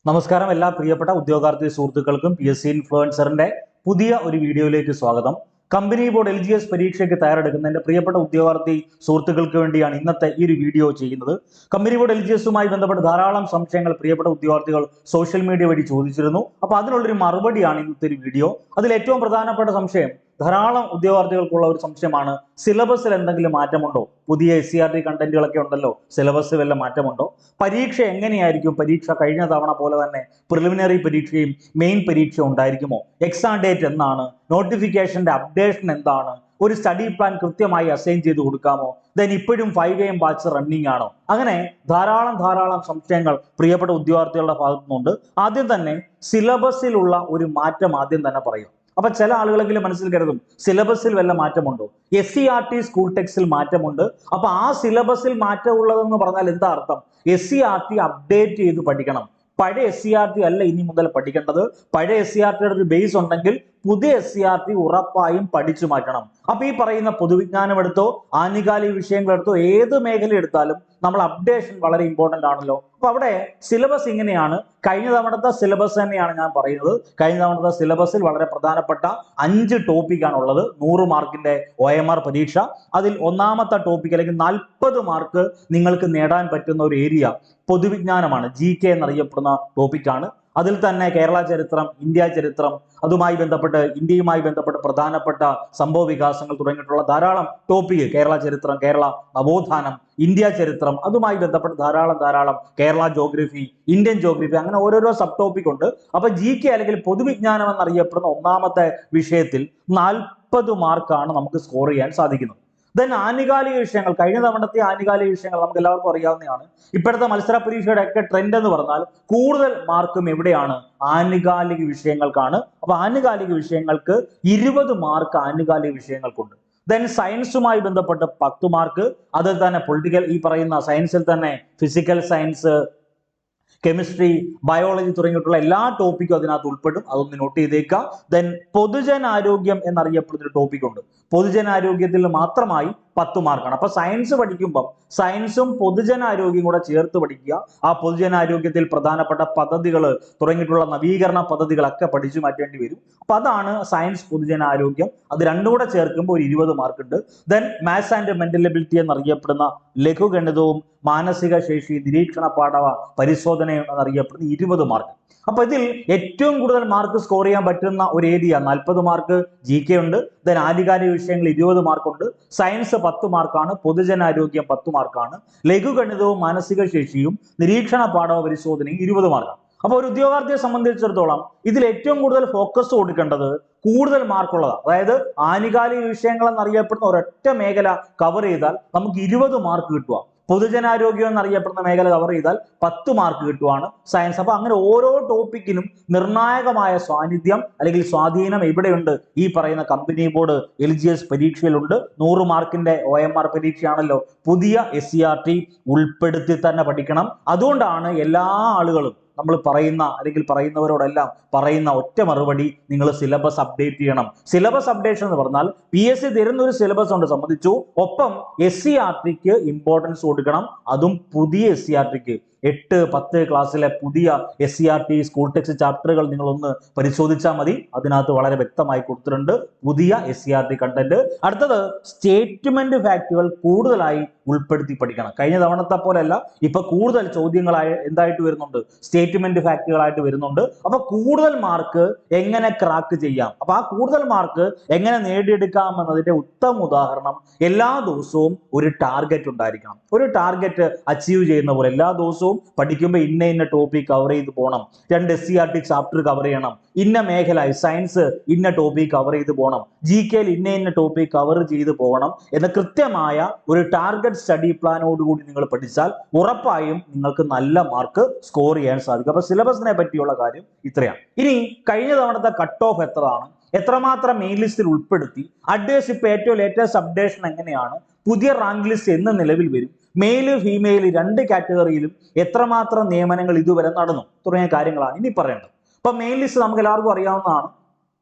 നമസ്കാരം എല്ലാ പ്രിയപ്പെട്ട ഉദ്യോഗാർത്ഥി സുഹൃത്തുക്കൾക്കും PSC ഇൻഫ്ലുവൻസറിന്റെ പുതിയ ഒരു വീഡിയോയിലേക്ക് സ്വാഗതം. കമ്പനി ബോർഡ് LGS പരീക്ഷയ്ക്ക് തയ്യാറെടുക്കുന്ന എൻ്റെ പ്രിയപ്പെട്ട ഉദ്യോഗാർത്ഥി സുഹൃത്തുക്കൾക്ക് വേണ്ടിയാണ് ഇന്നത്തെ ഈ ഒരു വീഡിയോ ചെയ്യുന്നത്. കമ്പനി ബോർഡ് LGSുമായി ബന്ധപ്പെട്ട് ധാരാളം സംശയങ്ങൾ പ്രിയപ്പെട്ട ഉദ്യോഗാർത്ഥികൾ സോഷ്യൽ മീഡിയ വഴി ചോദിച്ചിരുന്നു. അപ്പോൾ അതിനുള്ളൊരു മറുപടിയാണ് ഇന്നത്തെ ഒരു വീഡിയോ. അതിൽ ഏറ്റവും പ്രധാനപ്പെട്ട സംശയം ധാരാളം ഉദ്യോഗാർത്ഥികൾക്കുള്ള ഒരു സംശയമാണ്, സിലബസിൽ എന്തെങ്കിലും മാറ്റമുണ്ടോ? പുതിയ SCRT കണ്ടന്റുകളൊക്കെ ഉണ്ടല്ലോ, സിലബസിൽ വല്ല മാറ്റമുണ്ടോ? പരീക്ഷ എങ്ങനെയായിരിക്കും? പരീക്ഷ കഴിഞ്ഞ തവണ പോലെ തന്നെ പ്രിലിമിനറി പരീക്ഷയും മെയിൻ പരീക്ഷ ഉണ്ടായിരിക്കുമോ? എക്സാം ഡേറ്റ് എന്നാണ്? നോട്ടിഫിക്കേഷന്റെ അപ്ഡേഷൻ എന്താണ്? ഒരു സ്റ്റഡി പ്ലാൻ കൃത്യമായി അസൈൻ ചെയ്ത് കൊടുക്കാമോ? ദെൻ ഇപ്പോഴും 5 AM ബാച്ച് റണ്ണിങ് ആണോ? അങ്ങനെ ധാരാളം സംശയങ്ങൾ പ്രിയപ്പെട്ട ഉദ്യോഗാർത്ഥികളുടെ ഭാഗത്തു നിന്നുണ്ട്. ആദ്യം തന്നെ സിലബസിലുള്ള ഒരു മാറ്റം ആദ്യം തന്നെ പറയും. അപ്പൊ ചില ആളുകളെങ്കിലും മനസ്സിൽ കരുതും, സിലബസിൽ വല്ല മാറ്റമുണ്ടോ? SCRT സ്കൂൾ ടെക്സ്റ്റിൽ മാറ്റമുണ്ട്. അപ്പൊ ആ സിലബസിൽ മാറ്റം ഉള്ളതെന്ന് പറഞ്ഞാൽ എന്താ അർത്ഥം? SCRT അപ്ഡേറ്റ് ചെയ്ത് പഠിക്കണം. പഴയ SCRT അല്ല ഇനി മുതൽ പഠിക്കേണ്ടത്. പഴയ SCRTയുടെ ഒരു ബേസ് ഉണ്ടെങ്കിൽ പുതിയ SCRT ഉറപ്പായും പഠിച്ചു മാറ്റണം. അപ്പൊ ഈ പറയുന്ന പൊതുവിജ്ഞാനം എടുത്തോ, ആനുകാലിക വിഷയങ്ങൾ എടുത്തോ, ഏത് മേഖല എടുത്താലും നമ്മൾ അപ്ഡേഷൻ വളരെ ഇമ്പോർട്ടന്റ് ആണല്ലോ. അപ്പൊ അവിടെ സിലബസ് ഇങ്ങനെയാണ്. കഴിഞ്ഞ തവണത്തെ സിലബസ് തന്നെയാണ് ഞാൻ പറയുന്നത്. കഴിഞ്ഞ തവണത്തെ സിലബസിൽ വളരെ പ്രധാനപ്പെട്ട 5 ടോപ്പിക്കാണ് ഉള്ളത്. 100 മാർക്കിന്റെ OMR പരീക്ഷ. അതിൽ ഒന്നാമത്തെ ടോപ്പിക് അല്ലെങ്കിൽ 40 മാർക്ക് നിങ്ങൾക്ക് നേടാൻ പറ്റുന്ന ഒരു ഏരിയ പൊതുവിജ്ഞാനമാണ്. GK എന്നറിയപ്പെടുന്ന ടോപ്പിക്കാണ്. അതിൽ തന്നെ കേരള ചരിത്രം, ഇന്ത്യ ചരിത്രം, അതുമായി ബന്ധപ്പെട്ട് ഇന്ത്യയുമായി ബന്ധപ്പെട്ട് പ്രധാനപ്പെട്ട സംഭവ വികാസങ്ങൾ തുടങ്ങിയിട്ടുള്ള ധാരാളം ടോപ്പിക്, കേരള ചരിത്രം, കേരള നവോത്ഥാനം, ഇന്ത്യ ചരിത്രം, അതുമായി ബന്ധപ്പെട്ട് ധാരാളം കേരള ജോഗ്രഫി, ഇന്ത്യൻ ജോഗ്രഫി, അങ്ങനെ ഓരോരോ സബ് ടോപ്പിക് ഉണ്ട്. അപ്പൊ GK അല്ലെങ്കിൽ പൊതുവിജ്ഞാനം എന്നറിയപ്പെടുന്ന ഒന്നാമത്തെ വിഷയത്തിൽ 40 മാർക്കാണ് നമുക്ക് സ്കോർ ചെയ്യാൻ സാധിക്കുന്നത്. ദെൻ ആനുകാലിക വിഷയങ്ങൾ, കഴിഞ്ഞ തവണത്തെ ആനുകാലിക വിഷയങ്ങൾ നമുക്ക് എല്ലാവർക്കും അറിയാവുന്നതാണ്. ഇപ്പോഴത്തെ മത്സര പരീക്ഷയുടെ ഒക്കെ ട്രെൻഡ് എന്ന് പറഞ്ഞാൽ കൂടുതൽ മാർക്കും എവിടെയാണ്? ആനുകാലിക വിഷയങ്ങൾക്കാണ്. അപ്പൊ ആനുകാലിക വിഷയങ്ങൾക്ക് 20 മാർക്ക് ആനുകാലിക വിഷയങ്ങൾക്കുണ്ട്. ദെൻ സയൻസുമായി ബന്ധപ്പെട്ട് 10 മാർക്ക്. അതിൽ തന്നെ പൊളിറ്റിക്കൽ, ഈ പറയുന്ന സയൻസിൽ തന്നെ ഫിസിക്കൽ സയൻസ്, കെമിസ്ട്രി, ബയോളജി തുടങ്ങിയിട്ടുള്ള എല്ലാ ടോപ്പിക്കും അതിനകത്ത് ഉൾപ്പെടും. അതൊന്ന് നോട്ട് ചെയ്തേക്കുക. ദെൻ പൊതുജനാരോഗ്യം എന്നറിയപ്പെടുന്ന ഒരു ടോപ്പിക് ഉണ്ട്. പൊതുജനാരോഗ്യത്തിൽ മാത്രമായി 10 മാർക്കാണ്. അപ്പൊ സയൻസ് പഠിക്കുമ്പോൾ സയൻസും പൊതുജനാരോഗ്യം കൂടെ ചേർത്ത് പഠിക്കുക. ആ പൊതുജനാരോഗ്യത്തിൽ പ്രധാനപ്പെട്ട പദ്ധതികൾ തുടങ്ങിയിട്ടുള്ള നവീകരണ പദ്ധതികളൊക്കെ പഠിച്ചു മാറ്റേണ്ടി വരും. അപ്പൊ അതാണ് സയൻസ് പൊതുജനാരോഗ്യം. അത് രണ്ടും കൂടെ ചേർക്കുമ്പോൾ ഒരു 20 മാർക്ക് ഉണ്ട്. Then maths and mental ability എന്നറിയപ്പെടുന്ന ലഘുഗണിതവും മാനസിക ശേഷി നിരീക്ഷണ പാഠവ പരിശോധനയും എന്നറിയപ്പെടുന്ന 20 മാർക്ക്. അപ്പൊ ഇതിൽ ഏറ്റവും കൂടുതൽ മാർക്ക് സ്കോർ ചെയ്യാൻ പറ്റുന്ന ഒരു ഏരിയ 40 മാർക്ക് GK ഉണ്ട്. ദെൻ ആനുകാലിക വിഷയങ്ങൾ 20 മാർക്കുണ്ട്. സയൻസ് 10 മാർക്കാണ്. പൊതുജനാരോഗ്യം 10 മാർക്കാണ്. ലഘുഗണിതവും മാനസിക ശേഷിയും നിരീക്ഷണ പാഠവ പരിശോധനയും 20 മാർക്കാണ്. അപ്പൊ ഒരു ഉദ്യോഗാർത്ഥിയെ സംബന്ധിച്ചിടത്തോളം ഇതിൽ ഏറ്റവും കൂടുതൽ ഫോക്കസ് കൊടുക്കേണ്ടത് കൂടുതൽ മാർക്കുള്ളതാണ്. അതായത് ആനുകാലിക വിഷയങ്ങൾ എന്നറിയപ്പെടുന്ന ഒരൊറ്റ മേഖല കവർ ചെയ്താൽ നമുക്ക് 20 മാർക്ക് കിട്ടുക. പൊതുജനാരോഗ്യം എന്നറിയപ്പെടുന്ന മേഖല കവർ ചെയ്താൽ 10 മാർക്ക് കിട്ടുവാണ് സയൻസ്. അപ്പൊ അങ്ങനെ ഓരോ ടോപ്പിക്കിനും നിർണായകമായ സാന്നിധ്യം അല്ലെങ്കിൽ സ്വാധീനം എവിടെയുണ്ട്? ഈ പറയുന്ന കമ്പനി ബോർഡ് LGS പരീക്ഷയിലുണ്ട്. 100 മാർക്കിന്റെ OMR പരീക്ഷയാണല്ലോ. പുതിയ SCRT ഉൾപ്പെടുത്തി തന്നെ പഠിക്കണം. അതുകൊണ്ടാണ് എല്ലാ ആളുകളും നമ്മൾ പറയുന്ന അല്ലെങ്കിൽ പറയുന്നവരോടെല്ലാം പറയുന്ന ഒറ്റ മറുപടി, നിങ്ങൾ സിലബസ് അപ്ഡേറ്റ് ചെയ്യണം. സിലബസ് അപ്ഡേഷൻ എന്ന് പറഞ്ഞാൽ PSC തരുന്ന ഒരു സിലബസ് ഉണ്ട്, സമ്മതിച്ചു. ഒപ്പം SCRTക്ക് ഇമ്പോർട്ടൻസ് കൊടുക്കണം. അതും പുതിയ SCRTക്ക് 8, 10 ക്ലാസ്സിലെ പുതിയ SCRT സ്കൂൾ ടെക്സ്റ്റ് ചാപ്റ്ററുകൾ നിങ്ങളൊന്ന് പരിശോധിച്ചാൽ മതി. അതിനകത്ത് വളരെ വ്യക്തമായി കൊടുത്തിട്ടുണ്ട് പുതിയ SCRT കണ്ടന്റ്. അടുത്തത് സ്റ്റേറ്റ്മെന്റ് ഫാക്റ്റുകൾ കൂടുതലായി ഉൾപ്പെടുത്തി പഠിക്കണം. കഴിഞ്ഞ തവണത്തെ പോലെയല്ല, ഇപ്പൊ കൂടുതൽ ചോദ്യങ്ങളായി എന്തായിട്ട് വരുന്നുണ്ട്? സ്റ്റേറ്റ്മെന്റ് ഫാക്റ്റുകളായിട്ട് വരുന്നുണ്ട്. അപ്പൊ കൂടുതൽ മാർക്ക് എങ്ങനെ ക്രാക്ക് ചെയ്യാം, അപ്പൊ ആ കൂടുതൽ മാർക്ക് എങ്ങനെ നേടിയെടുക്കാം എന്നതിന്റെ ഉത്തമ ഉദാഹരണം എല്ലാ ദിവസവും ഒരു ടാർഗറ്റ് ഉണ്ടായിരിക്കണം. ഒരു ടാർഗറ്റ് അച്ചീവ് ചെയ്യുന്ന പോലെ എല്ലാ ദിവസവും പഠിക്കുമ്പോൾ ഇന്ന ടോപ്പിക് കവർ ചെയ്ത് പോകണം. 2 SCRT ചാപ്റ്റർ കവർ ചെയ്യണം. ഇന്ന മേഖല സയൻസ് ഇന്ന ടോപ്പിക് കവർ ചെയ്ത് പോകണം. GKയിൽ ഇന്ന ടോപ്പിക് കവർ ചെയ്ത് പോകണം എന്ന കൃത്യമായ ഒരു ടാർഗറ്റ് സ്റ്റഡി പ്ലാനോടുകൂടി നിങ്ങൾ പഠിച്ചാൽ ഉറപ്പായും നിങ്ങൾക്ക് നല്ല മാർക്ക് സ്കോർ ചെയ്യാൻ സാധിക്കും. അപ്പൊ സിലബസിനെ പറ്റിയുള്ള കാര്യം ഇത്രയാണ്. ഇനി കഴിഞ്ഞ തവണത്തെ കട്ട് ഓഫ് എത്രയാണ്, എത്രമാത്രം മെയിൻ ലിസ്റ്റിൽ ഉൾപ്പെടുത്തി, അഡ്വൈസ് ഇപ്പൊ ഏറ്റവും ലേറ്റസ്റ്റ് അപ്ഡേഷൻ എങ്ങനെയാണ്, പുതിയ റാങ്ക് ലിസ്റ്റ് എന്ന് നിലവിൽ വരും, മെയില് ഫീമെയിൽ 2 കാറ്റഗറിയിലും എത്രമാത്രം നിയമനങ്ങൾ ഇതുവരെ നടന്നു തുടങ്ങിയ കാര്യങ്ങളാണ് ഇനി പറയേണ്ടത്. അപ്പൊ മെയിൻ ലിസ്റ്റ് നമുക്ക് എല്ലാവർക്കും അറിയാവുന്നതാണ്.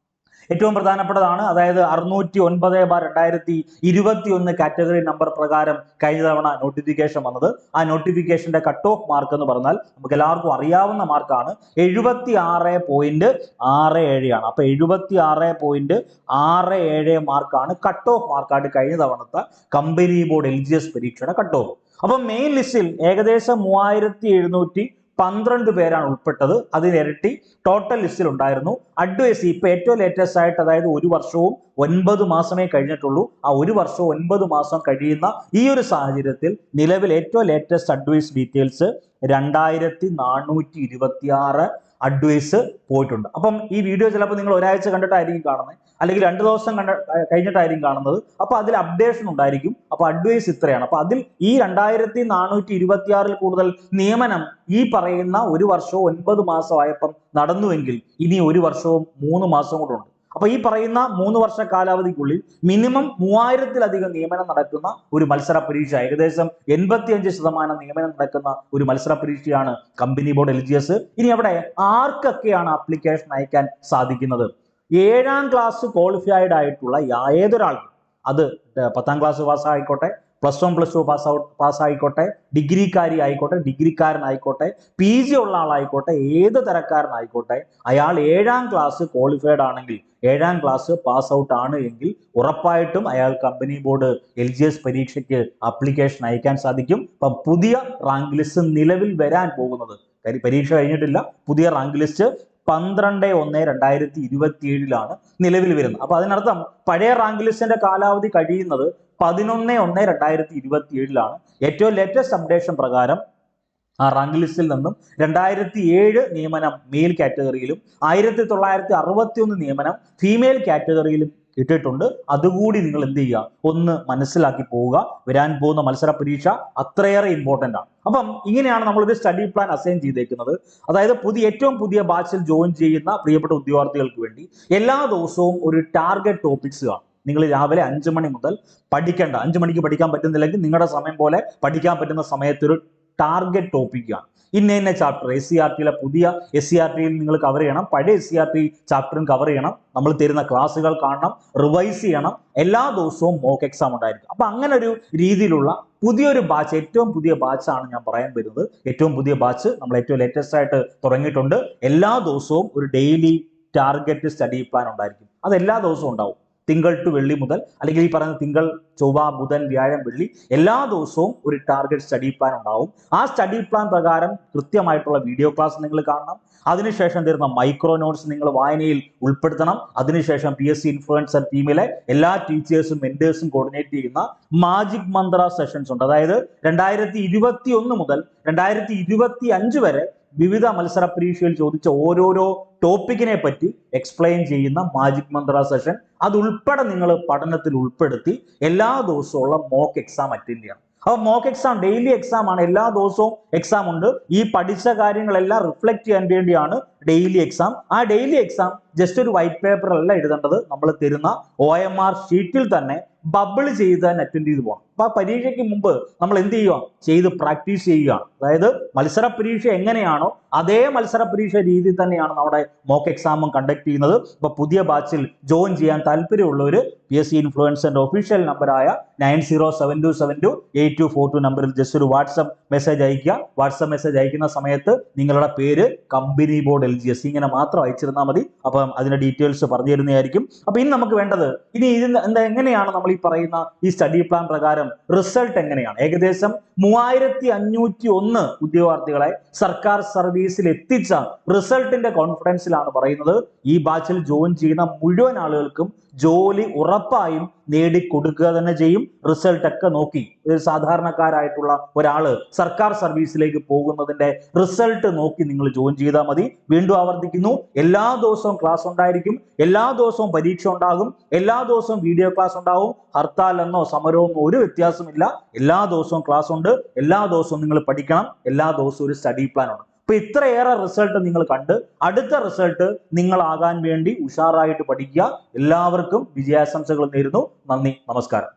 ഏറ്റവും പ്രധാനപ്പെട്ടതാണ്. അതായത് 609/2021 കാറ്റഗറി നമ്പർ പ്രകാരം കഴിഞ്ഞ തവണ നോട്ടിഫിക്കേഷൻ വന്നത്. ആ നോട്ടിഫിക്കേഷന്റെ കട്ട് ഓഫ് മാർക്ക് എന്ന് പറഞ്ഞാൽ നമുക്ക് എല്ലാവർക്കും അറിയാവുന്ന മാർക്കാണ് 76.67 ആണ്. അപ്പൊ 76.67 മാർക്കാണ് കട്ട് ഓഫ് മാർക്കായിട്ട് കഴിഞ്ഞ തവണത്തെ കമ്പനി ബോർഡ് LGS പരീക്ഷയുടെ കട്ട് ഓഫ്. അപ്പൊ മെയിൻ ലിസ്റ്റിൽ ഏകദേശം 3712 പേരാണ് ഉൾപ്പെട്ടത്. അതിനിരട്ടി ടോട്ടൽ ലിസ്റ്റിൽ ഉണ്ടായിരുന്നു. അഡ്വൈസ് ഇപ്പൊ ഏറ്റവും ലേറ്റസ്റ്റ് ആയിട്ട്, അതായത് 1 വർഷവും 9 മാസമേ കഴിഞ്ഞിട്ടുള്ളൂ. ആ 1 വർഷവും 9 മാസം കഴിയുന്ന ഈ ഒരു സാഹചര്യത്തിൽ നിലവിൽ ഏറ്റവും ലേറ്റസ്റ്റ് അഡ്വൈസ് ഡീറ്റെയിൽസ് 2426 അഡ്വൈസ് പോയിട്ടുണ്ട്. അപ്പം ഈ വീഡിയോ ചിലപ്പോൾ നിങ്ങൾ ഒരാഴ്ച കണ്ടിട്ടായിരിക്കും കാണുന്നത്, അല്ലെങ്കിൽ 2 ദിവസം കഴിഞ്ഞിട്ടായിരിക്കും കാണുന്നത്. അപ്പൊ അതിൽ അപ്ഡേഷൻ ഉണ്ടായിരിക്കും. അപ്പൊ അഡ്വൈസ് ഇത്രയാണ്. അപ്പൊ അതിൽ ഈ 2426 കൂടുതൽ നിയമനം ഈ പറയുന്ന 1 വർഷവും 9 മാസമായപ്പം നടന്നുവെങ്കിൽ ഇനി 1 വർഷവും 3 മാസവും കൂടെ ഉണ്ട്. അപ്പൊ ഈ പറയുന്ന 3 വർഷ കാലാവധിക്കുള്ളിൽ മിനിമം 3000-ലധികം നിയമനം നടക്കുന്ന ഒരു മത്സര പരീക്ഷ, ഏകദേശം 85% നിയമനം നടക്കുന്ന ഒരു മത്സര പരീക്ഷയാണ് കമ്പനി ബോർഡ് LGS. ഇനി അവിടെ ആർക്കൊക്കെയാണ് ആപ്ലിക്കേഷൻ അയക്കാൻ സാധിക്കുന്നത്? 7ാം ക്ലാസ് ക്വാളിഫൈഡ് ആയിട്ടുള്ള ഏതൊരാൾക്കും, അത് 10ാം ക്ലാസ് പാസ്സായിക്കോട്ടെ, +1 +2 പാസ്സായിക്കോട്ടെ, ഡിഗ്രിക്കാരി ആയിക്കോട്ടെ, ഡിഗ്രിക്കാരനായിക്കോട്ടെ, PG ഉള്ള ആളായിക്കോട്ടെ, ഏത് തരക്കാരനായിക്കോട്ടെ, അയാൾ 7ാം ക്ലാസ് ക്വാളിഫൈഡ് ആണെങ്കിൽ, 7ാം ക്ലാസ് പാസ് ഔട്ട് ആണ് എങ്കിൽ ഉറപ്പായിട്ടും അയാൾ കമ്പനി ബോർഡ് LGS പരീക്ഷയ്ക്ക് ആപ്ലിക്കേഷൻ അയക്കാൻ സാധിക്കും. അപ്പം പുതിയ റാങ്ക് ലിസ്റ്റ് നിലവിൽ വരാൻ പോകുന്നത്, പരീക്ഷ കഴിഞ്ഞിട്ടില്ല, പുതിയ റാങ്ക് ലിസ്റ്റ് 12/1/2027 നിലവിൽ വരുന്നത്. അപ്പൊ അതിനർത്ഥം പഴയ റാങ്ക് ലിസ്റ്റിന്റെ കാലാവധി കഴിയുന്നത് 11/1/2027. ഏറ്റവും ലേറ്റസ്റ്റ് അപ്ഡേഷൻ പ്രകാരം ആ റാങ്ക് ലിസ്റ്റിൽ നിന്നും 2007 നിയമനം മെയിൽ കാറ്റഗറിയിലും 1961 നിയമനം ഫീമെയിൽ കാറ്റഗറിയിലും ഇട്ടിട്ടുണ്ട്. അതുകൂടി നിങ്ങൾ എന്ത് ചെയ്യുക, ഒന്ന് മനസ്സിലാക്കി പോവുക. വരാൻ പോകുന്ന മത്സര പരീക്ഷ അത്രയേറെ ഇമ്പോർട്ടന്റ് ആണ്. അപ്പം ഇങ്ങനെയാണ് നമ്മളൊരു സ്റ്റഡി പ്ലാൻ അസൈൻ ചെയ്തേക്കുന്നത്. അതായത് ഏറ്റവും പുതിയ ബാച്ചിൽ ജോയിൻ ചെയ്യുന്ന പ്രിയപ്പെട്ട ഉദ്യോഗാർത്ഥികൾക്ക് വേണ്ടി എല്ലാ ദിവസവും ഒരു ടാർഗറ്റ് ടോപ്പിക്സ് കാണും. നിങ്ങൾ രാവിലെ 5 മണി മുതൽ പഠിക്കേണ്ട, 5 മണിക്ക് പഠിക്കാൻ പറ്റുന്നില്ലെങ്കിൽ നിങ്ങളുടെ സമയം പോലെ പഠിക്കാൻ പറ്റുന്ന സമയത്ത് ഒരു ടാർഗറ്റ് ടോപ്പിക്കാണ്. ഇന്ന ചാപ്റ്റർ SCRTയിലെ പുതിയ SCRTയിൽ നിങ്ങൾ കവർ ചെയ്യണം, പഴയ SCRT ചാപ്റ്ററും കവർ ചെയ്യണം, നമ്മൾ തരുന്ന ക്ലാസ്സുകൾ കാണണം, റിവൈസ് ചെയ്യണം. എല്ലാ ദിവസവും മോക്ക് എക്സാം ഉണ്ടായിരിക്കും. അപ്പൊ അങ്ങനെ ഒരു രീതിയിലുള്ള പുതിയൊരു ബാച്ച്, ഏറ്റവും പുതിയ ബാച്ചാണ് ഞാൻ പറയാൻ വരുന്നത്. ഏറ്റവും പുതിയ ബാച്ച് നമ്മൾ ഏറ്റവും ലേറ്റസ്റ്റ് ആയിട്ട് തുടങ്ങിയിട്ടുണ്ട്. എല്ലാ ദിവസവും ഒരു ഡെയിലി ടാർഗറ്റ് സ്റ്റഡി പ്ലാൻ ഉണ്ടായിരിക്കും. അത് എല്ലാ ദിവസവും ഉണ്ടാവും. തിങ്കൾ ടു വെള്ളി മുതൽ, അല്ലെങ്കിൽ ഈ പറയുന്ന തിങ്കൾ, ചൊവ്വ, ബുധൻ, വ്യാഴം, വെള്ളി, എല്ലാ ദിവസവും ഒരു ടാർഗറ്റ് സ്റ്റഡി പ്ലാൻ ഉണ്ടാവും. ആ സ്റ്റഡി പ്ലാൻ പ്രകാരം കൃത്യമായിട്ടുള്ള വീഡിയോ ക്ലാസ് നിങ്ങൾ കാണണം. അതിനുശേഷം തരുന്ന മൈക്രോ നോട്ട്സ് നിങ്ങൾ വായനയിൽ ഉൾപ്പെടുത്തണം. അതിനുശേഷം PSC ഇൻഫ്ലുവൻസർ ടീമിലെ എല്ലാ ടീച്ചേഴ്സും മെന്റേഴ്സും കോർഡിനേറ്റ് ചെയ്യുന്ന മാജിക് മന്ത്ര സെഷൻസ് ഉണ്ട്. അതായത് 2021 മുതൽ 2025 വരെ വിവിധ മത്സര പരീക്ഷയിൽ ചോദിച്ച ഓരോരോ ടോപ്പിക്കിനെ പറ്റി എക്സ്പ്ലെയിൻ ചെയ്യുന്ന മാജിക് മന്ത്ര സെഷൻ, അതുൾപ്പെടെ നിങ്ങൾ പഠനത്തിൽ ഉൾപ്പെടുത്തി എല്ലാ ദിവസവും മോക്ക് എക്സാം അറ്റൻഡ് ചെയ്യണം. അപ്പൊ മോക്ക് എക്സാം ഡെയിലി എക്സാം ആണ്. എല്ലാ ദിവസവും എക്സാം ഉണ്ട്. ഈ പഠിച്ച കാര്യങ്ങളെല്ലാം റിഫ്ലക്ട് ചെയ്യാൻ വേണ്ടിയാണ് ഡെയിലി എക്സാം. ആ ഡെയിലി എക്സാം ജസ്റ്റ് ഒരു വൈറ്റ് പേപ്പറല്ല എഴുതേണ്ടത്. നമ്മൾ തരുന്ന OMR ഷീറ്റിൽ തന്നെ ബബിൾ ചെയ്ത് തന്നെ അറ്റൻഡ് ചെയ്ത് പോകണം. അപ്പൊ പരീക്ഷയ്ക്ക് മുമ്പ് നമ്മൾ എന്ത് ചെയ്യുക, ചെയ്ത് പ്രാക്ടീസ് ചെയ്യുക. അതായത് മത്സര പരീക്ഷ എങ്ങനെയാണോ അതേ മത്സര പരീക്ഷ രീതിയിൽ തന്നെയാണ് നമ്മുടെ മോക്ക് എക്സാമും കണ്ടക്ട് ചെയ്യുന്നത്. ഇപ്പൊ പുതിയ ബാച്ചിൽ ജോയിൻ ചെയ്യാൻ താല്പര്യമുള്ളവർ PSC ഇൻഫ്ലുവൻസറിന്റെ ഒഫീഷ്യൽ നമ്പറായ 9072728242 നമ്പറിൽ ജസ്റ്റ് ഒരു വാട്സപ്പ് മെസ്സേജ് അയക്കുക. വാട്സപ്പ് മെസ്സേജ് അയക്കുന്ന സമയത്ത് നിങ്ങളുടെ പേര് കമ്പനി ബോർഡ് LGS ഇങ്ങനെ മാത്രം അയച്ചിരുന്നാൽ മതി. അപ്പം അതിന്റെ ഡീറ്റെയിൽസ് പറഞ്ഞു തരുന്നതായിരിക്കും. അപ്പൊ ഇനി നമുക്ക് വേണ്ടത്, ഇനി ഇതിന് എങ്ങനെയാണ് നമ്മൾ ഈ പറയുന്ന ഈ സ്റ്റഡി പ്ലാൻ പ്രകാരം റിസൾട്ട് എങ്ങനെയാണ്? ഏകദേശം 3501 ഉദ്യോഗാർത്ഥികളെ സർക്കാർ സർവീസിൽ എത്തിച്ച റിസൾട്ടിന്റെ കോൺഫിഡൻസിലാണ് പറയുന്നത്. ഈ ബാച്ചിൽ ജോയിൻ ചെയ്യുന്ന മുഴുവൻ ആളുകൾക്കും ജോലി ഉറപ്പായും നേടിക്കൊടുക്കുക തന്നെ ചെയ്യും. റിസൾട്ട് ഒക്കെ നോക്കി ഒരു സാധാരണക്കാരായിട്ടുള്ള ഒരാള് സർക്കാർ സർവീസിലേക്ക് പോകുന്നതിന്റെ റിസൾട്ട് നോക്കി നിങ്ങൾ ജോയിൻ ചെയ്താൽ മതി. വീണ്ടും ആവർത്തിക്കുന്നു, എല്ലാ ദിവസവും ക്ലാസ് ഉണ്ടായിരിക്കും, എല്ലാ ദിവസവും പരീക്ഷ ഉണ്ടാകും, എല്ലാ ദിവസവും വീഡിയോ ക്ലാസ് ഉണ്ടാവും. ഹർത്താൽ എന്നോ സമരമൊന്നോ ഒരു വ്യത്യാസമില്ല. എല്ലാ ദിവസവും ക്ലാസ് ഉണ്ട്, എല്ലാ ദിവസവും നിങ്ങൾ പഠിക്കണം, എല്ലാ ദിവസവും ഒരു സ്റ്റഡി പ്ലാൻ ഉണ്ട്. അപ്പൊ ഇത്രയേറെ റിസൾട്ട് നിങ്ങൾ കണ്ട് അടുത്ത റിസൾട്ട് നിങ്ങളാകാൻ വേണ്ടി ഉഷാറായിട്ട് പഠിക്കുക. എല്ലാവർക്കും വിജയാശംസകൾ നേരുന്നു. നന്ദി, നമസ്കാരം.